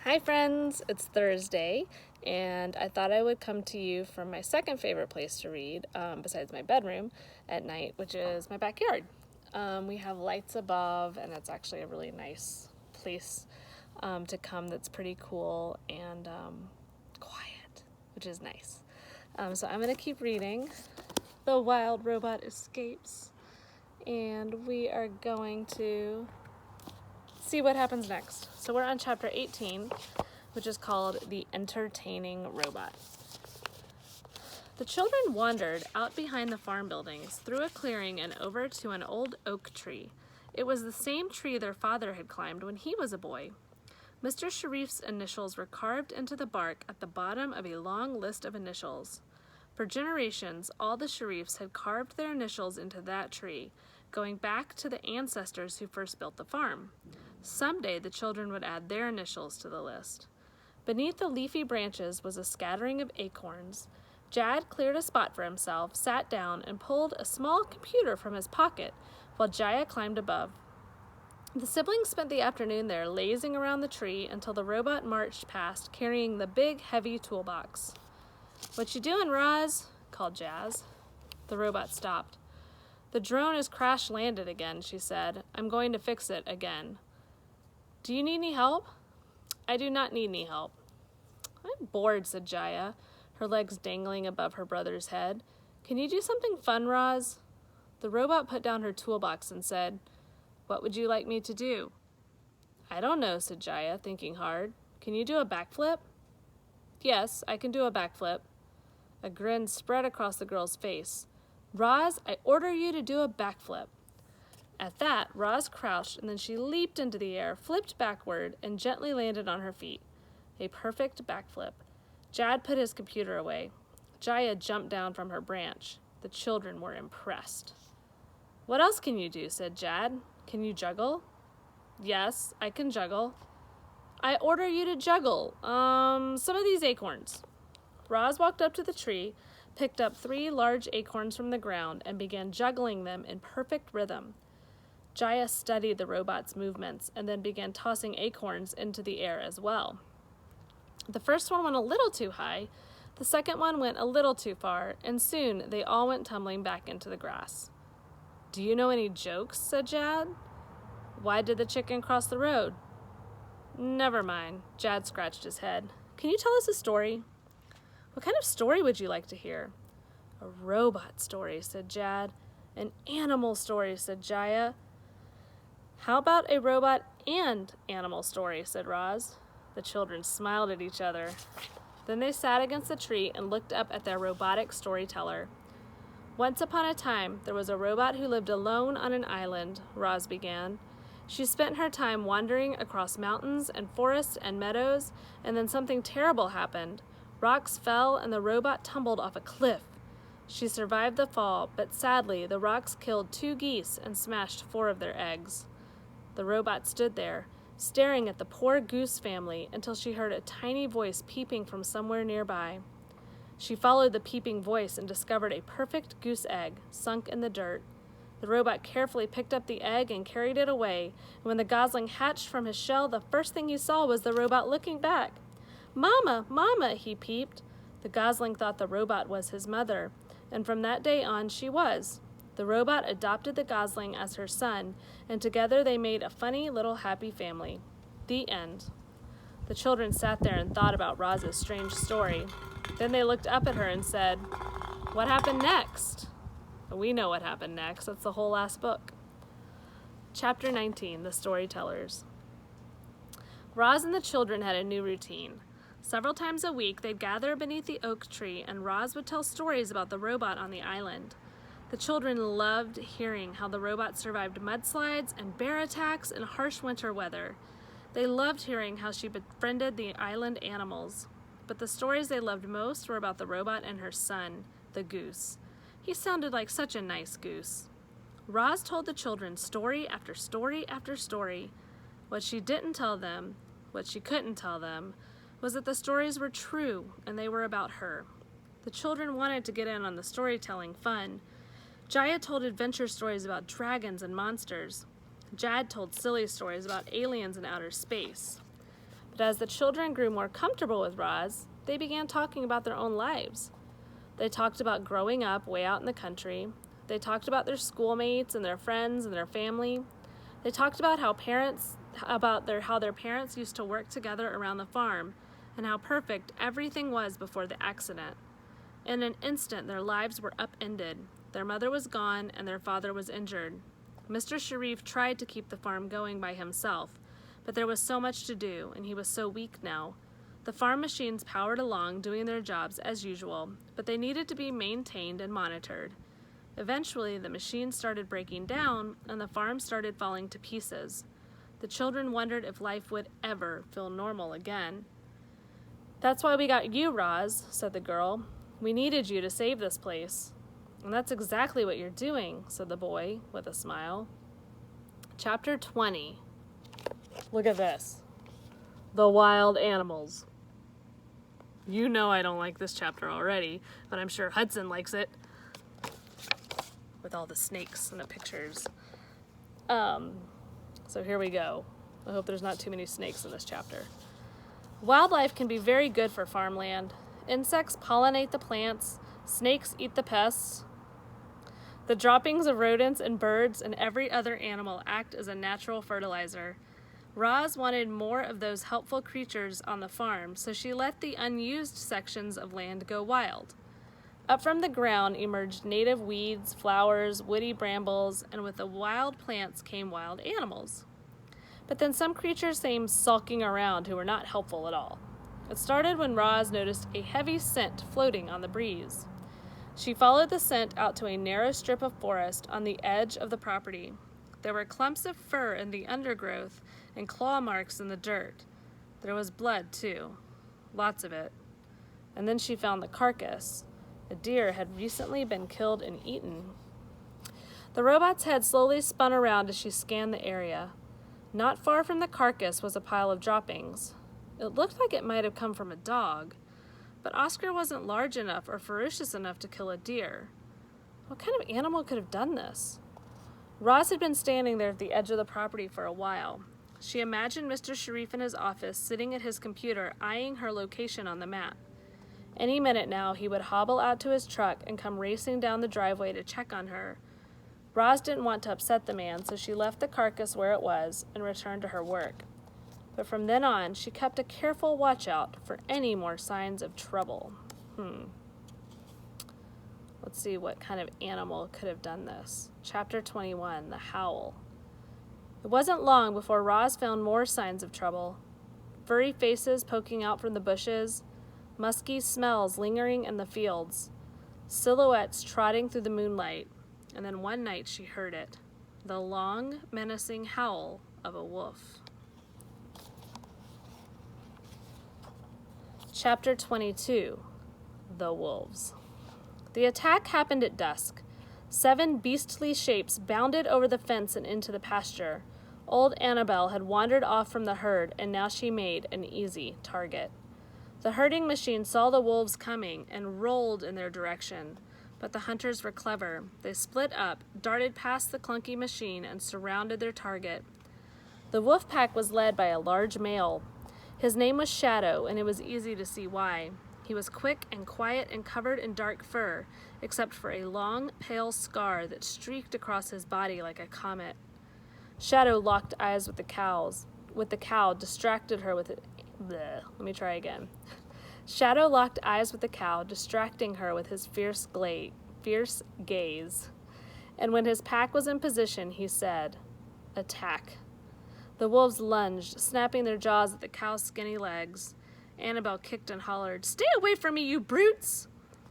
Hi friends, it's Thursday, and I thought I would come to you from my second favorite place to read, besides my bedroom at night, which is my backyard. We have lights above, and it's actually a really nice place to come that's pretty cool and quiet, which is nice. So I'm going to keep reading The Wild Robot Escapes, and we are going to see what happens next. So we're on chapter 18, which is called The Entertaining Robot. The children wandered out behind the farm buildings, through a clearing and over to an old oak tree. It was the same tree their father had climbed when he was a boy. Mr. Sharif's initials were carved into the bark at the bottom of a long list of initials. For generations, all the Sharifs had carved their initials into that tree, going back to the ancestors who first built the farm. Someday the children would add their initials to the list. Beneath the leafy branches was a scattering of acorns. Jad cleared a spot for himself, sat down, and pulled a small computer from his pocket, while Jaya climbed above. The siblings spent the afternoon there, lazing around the tree until the robot marched past, carrying the big, heavy toolbox. "What you doing, Roz?" called Jazz. The robot stopped. "The drone has crash-landed again," she said. "I'm going to fix it again." "Do you need any help?" "I do not need any help." "I'm bored," said Jaya, her legs dangling above her brother's head. "Can you do something fun, Roz?" The robot put down her toolbox and said, "What would you like me to do?" "I don't know," said Jaya, thinking hard. "Can you do a backflip?" "Yes, I can do a backflip." A grin spread across the girl's face. "Roz, I order you to do a backflip." At that, Roz crouched, and then she leaped into the air, flipped backward, and gently landed on her feet. A perfect backflip. Jad put his computer away. Jaya jumped down from her branch. The children were impressed. "What else can you do?" said Jad. "Can you juggle?" "Yes, I can juggle." "I order you to juggle, some of these acorns." Roz walked up to the tree, picked up 3 large acorns from the ground, and began juggling them in perfect rhythm. Jaya studied the robot's movements and then began tossing acorns into the air as well. The first one went a little too high, the second one went a little too far, and soon they all went tumbling back into the grass. "Do you know any jokes?" said Jad. "Why did the chicken cross the road?" "Never mind." Jad scratched his head. "Can you tell us a story?" "What kind of story would you like to hear?" "A robot story," said Jad. "An animal story," said Jaya. "How about a robot and animal story?" said Roz. The children smiled at each other. Then they sat against the tree and looked up at their robotic storyteller. "Once upon a time, there was a robot who lived alone on an island," Roz began. "She spent her time wandering across mountains and forests and meadows, and then something terrible happened. Rocks fell and the robot tumbled off a cliff. She survived the fall, but sadly, the rocks killed 2 geese and smashed 4 of their eggs." The robot stood there, staring at the poor goose family until she heard a tiny voice peeping from somewhere nearby. She followed the peeping voice and discovered a perfect goose egg, sunk in the dirt. The robot carefully picked up the egg and carried it away, and when the gosling hatched from his shell, the first thing he saw was the robot looking back. "Mama, Mama," he peeped. The gosling thought the robot was his mother, and from that day on she was. The robot adopted the gosling as her son, and together they made a funny little happy family. The end. The children sat there and thought about Roz's strange story. Then they looked up at her and said, "What happened next?" We know what happened next. That's the whole last book. Chapter 19, The Storytellers. Roz and the children had a new routine. Several times a week, they'd gather beneath the oak tree, and Roz would tell stories about the robot on the island. The children loved hearing how the robot survived mudslides and bear attacks and harsh winter weather. They loved hearing how she befriended the island animals. But the stories they loved most were about the robot and her son, the goose. He sounded like such a nice goose. Roz told the children story after story after story. What she didn't tell them, what she couldn't tell them, was that the stories were true and they were about her. The children wanted to get in on the storytelling fun. Jaya told adventure stories about dragons and monsters. Jad told silly stories about aliens in outer space. But as the children grew more comfortable with Roz, they began talking about their own lives. They talked about growing up way out in the country. They talked about their schoolmates and their friends and their family. They talked about how their parents used to work together around the farm and how perfect everything was before the accident. In an instant, their lives were upended. Their mother was gone and their father was injured. Mr. Sharif tried to keep the farm going by himself, but there was so much to do, and he was so weak now. The farm machines powered along, doing their jobs as usual, but they needed to be maintained and monitored. Eventually, the machines started breaking down, and the farm started falling to pieces. The children wondered if life would ever feel normal again. "That's why we got you, Roz," said the girl. "We needed you to save this place." "And that's exactly what you're doing," said the boy with a smile. Chapter 20. Look at this. The wild animals. You know I don't like this chapter already, but I'm sure Hudson likes it. With all the snakes and the pictures. So here we go. I hope there's not too many snakes in this chapter. Wildlife can be very good for farmland. Insects pollinate the plants. Snakes eat the pests. The droppings of rodents and birds and every other animal act as a natural fertilizer. Roz wanted more of those helpful creatures on the farm, so she let the unused sections of land go wild. Up from the ground emerged native weeds, flowers, woody brambles, and with the wild plants came wild animals. But then some creatures came sulking around who were not helpful at all. It started when Roz noticed a heavy scent floating on the breeze. She followed the scent out to a narrow strip of forest on the edge of the property. There were clumps of fur in the undergrowth and claw marks in the dirt. There was blood, too. Lots of it. And then she found the carcass. A deer had recently been killed and eaten. The robot's head slowly spun around as she scanned the area. Not far from the carcass was a pile of droppings. It looked like it might have come from a dog, but Oscar wasn't large enough or ferocious enough to kill a deer. What kind of animal could have done this? Roz had been standing there at the edge of the property for a while. She imagined Mr. Sharif in his office, sitting at his computer, eyeing her location on the map. Any minute now, he would hobble out to his truck and come racing down the driveway to check on her. Roz didn't want to upset the man, so she left the carcass where it was and returned to her work. But from then on, she kept a careful watch out for any more signs of trouble. Let's see what kind of animal could have done this. Chapter 21, The Howl. It wasn't long before Roz found more signs of trouble. Furry faces poking out from the bushes, musky smells lingering in the fields, silhouettes trotting through the moonlight, and then one night she heard it, the long, menacing howl of a wolf. Chapter 22, The Wolves. The attack happened at dusk. 7 beastly shapes bounded over the fence and into the pasture. Old Annabelle had wandered off from the herd, and now she made an easy target. The herding machine saw the wolves coming and rolled in their direction, but the hunters were clever. They split up, darted past the clunky machine, and surrounded their target. The wolf pack was led by a large male. His name was Shadow, and it was easy to see why. He was quick and quiet and covered in dark fur, except for a long, pale scar that streaked across his body like a comet. Shadow locked eyes with the cow, distracted her with it. Let me try again. Shadow locked eyes with the cow, distracting her with his fierce gaze. And when his pack was in position, he said, "Attack." The wolves lunged, snapping their jaws at the cow's skinny legs. Annabelle kicked and hollered, "Stay away from me, you brutes!"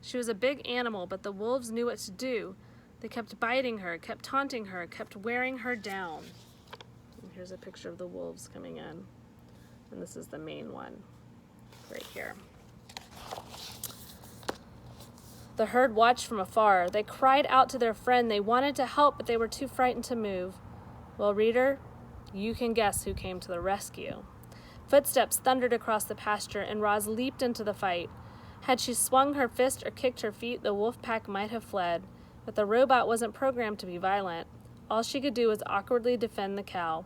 She was a big animal, but the wolves knew what to do. They kept biting her, kept taunting her, kept wearing her down. And here's a picture of the wolves coming in. And this is the main one, right here. The herd watched from afar. They cried out to their friend. They wanted to help, but they were too frightened to move. Well, reader, you can guess who came to the rescue. Footsteps thundered across the pasture, and Roz leaped into the fight. Had she swung her fist or kicked her feet, the wolf pack might have fled, but the robot wasn't programmed to be violent. All she could do was awkwardly defend the cow.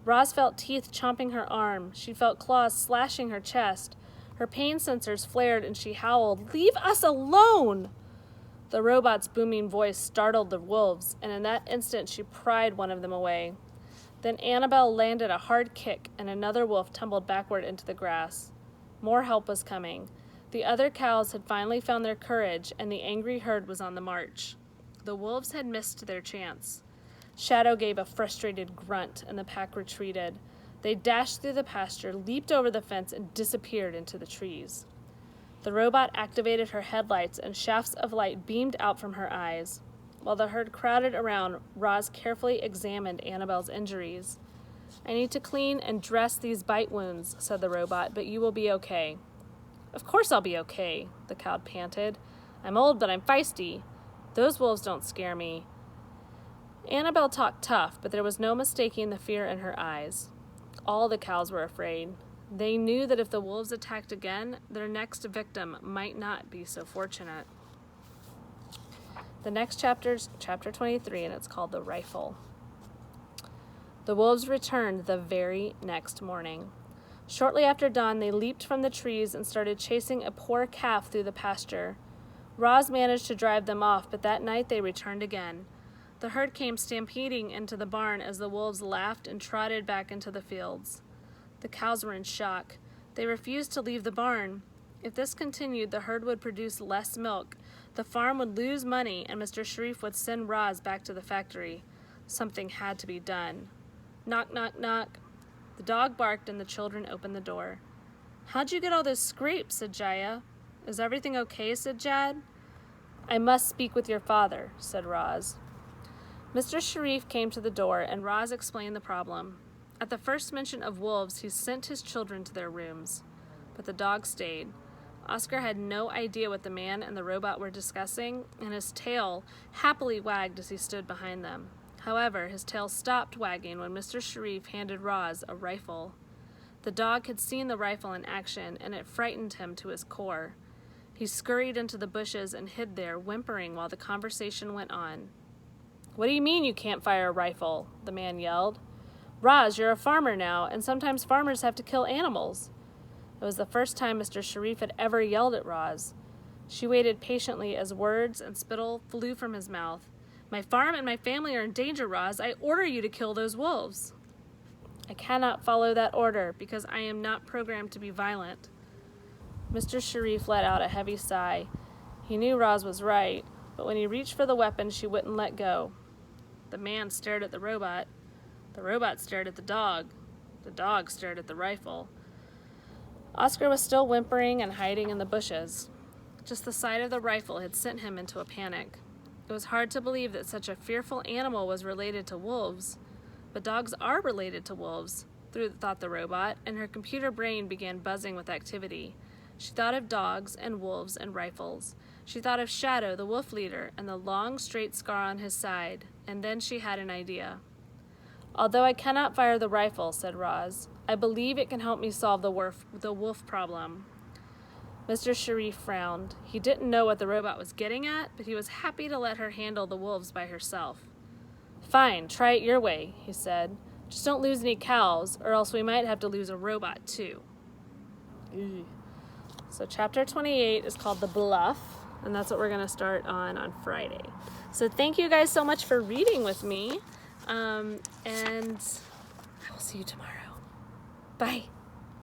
Roz felt teeth chomping her arm. She felt claws slashing her chest. Her pain sensors flared and she howled, "Leave us alone!" The robot's booming voice startled the wolves, and in that instant she pried one of them away. Then Annabelle landed a hard kick, and another wolf tumbled backward into the grass. More help was coming. The other cows had finally found their courage, and the angry herd was on the march. The wolves had missed their chance. Shadow gave a frustrated grunt, and the pack retreated. They dashed through the pasture, leaped over the fence, and disappeared into the trees. The robot activated her headlights, and shafts of light beamed out from her eyes. While the herd crowded around, Roz carefully examined Annabelle's injuries. "I need to clean and dress these bite wounds," said the robot, "but you will be okay." "Of course I'll be okay," the cow panted. "I'm old, but I'm feisty. Those wolves don't scare me." Annabelle talked tough, but there was no mistaking the fear in her eyes. All the cows were afraid. They knew that if the wolves attacked again, their next victim might not be so fortunate. The next chapter's chapter 23, and it's called The Rifle. The wolves returned the very next morning. Shortly after dawn, they leaped from the trees and started chasing a poor calf through the pasture. Roz managed to drive them off, but that night they returned again. The herd came stampeding into the barn as the wolves laughed and trotted back into the fields. The cows were in shock. They refused to leave the barn. If this continued, the herd would produce less milk, the farm would lose money, and Mr. Sharif would send Roz back to the factory. Something had to be done. Knock, knock, knock. The dog barked and the children opened the door. "How'd you get all those scrapes?" said Jaya. "Is everything okay?" said Jad. "I must speak with your father," said Roz. Mr. Sharif came to the door, and Roz explained the problem. At the first mention of wolves, he sent his children to their rooms. But the dog stayed. Oscar had no idea what the man and the robot were discussing, and his tail happily wagged as he stood behind them. However, his tail stopped wagging when Mr. Sharif handed Roz a rifle. The dog had seen the rifle in action, and it frightened him to his core. He scurried into the bushes and hid there, whimpering while the conversation went on. "What do you mean you can't fire a rifle?" the man yelled. "Roz, you're a farmer now, and sometimes farmers have to kill animals." It was the first time Mr. Sharif had ever yelled at Roz. She waited patiently as words and spittle flew from his mouth. "My farm and my family are in danger, Roz. I order you to kill those wolves." "I cannot follow that order because I am not programmed to be violent." Mr. Sharif let out a heavy sigh. He knew Roz was right, but when he reached for the weapon, she wouldn't let go. The man stared at the robot. The robot stared at the dog. The dog stared at the rifle. Oscar was still whimpering and hiding in the bushes. Just the sight of the rifle had sent him into a panic. It was hard to believe that such a fearful animal was related to wolves. But dogs are related to wolves, thought the robot, and her computer brain began buzzing with activity. She thought of dogs and wolves and rifles. She thought of Shadow, the wolf leader, and the long, straight scar on his side, and then she had an idea. "Although I cannot fire the rifle," said Roz, "I believe it can help me solve the wolf problem." Mr. Sharif frowned. He didn't know what the robot was getting at, but he was happy to let her handle the wolves by herself. "Fine, try it your way," he said. "Just don't lose any cows, or else we might have to lose a robot, too." So chapter 28 is called The Bluff, and that's what we're going to start on Friday. So thank you guys so much for reading with me, and I will see you tomorrow. Bye.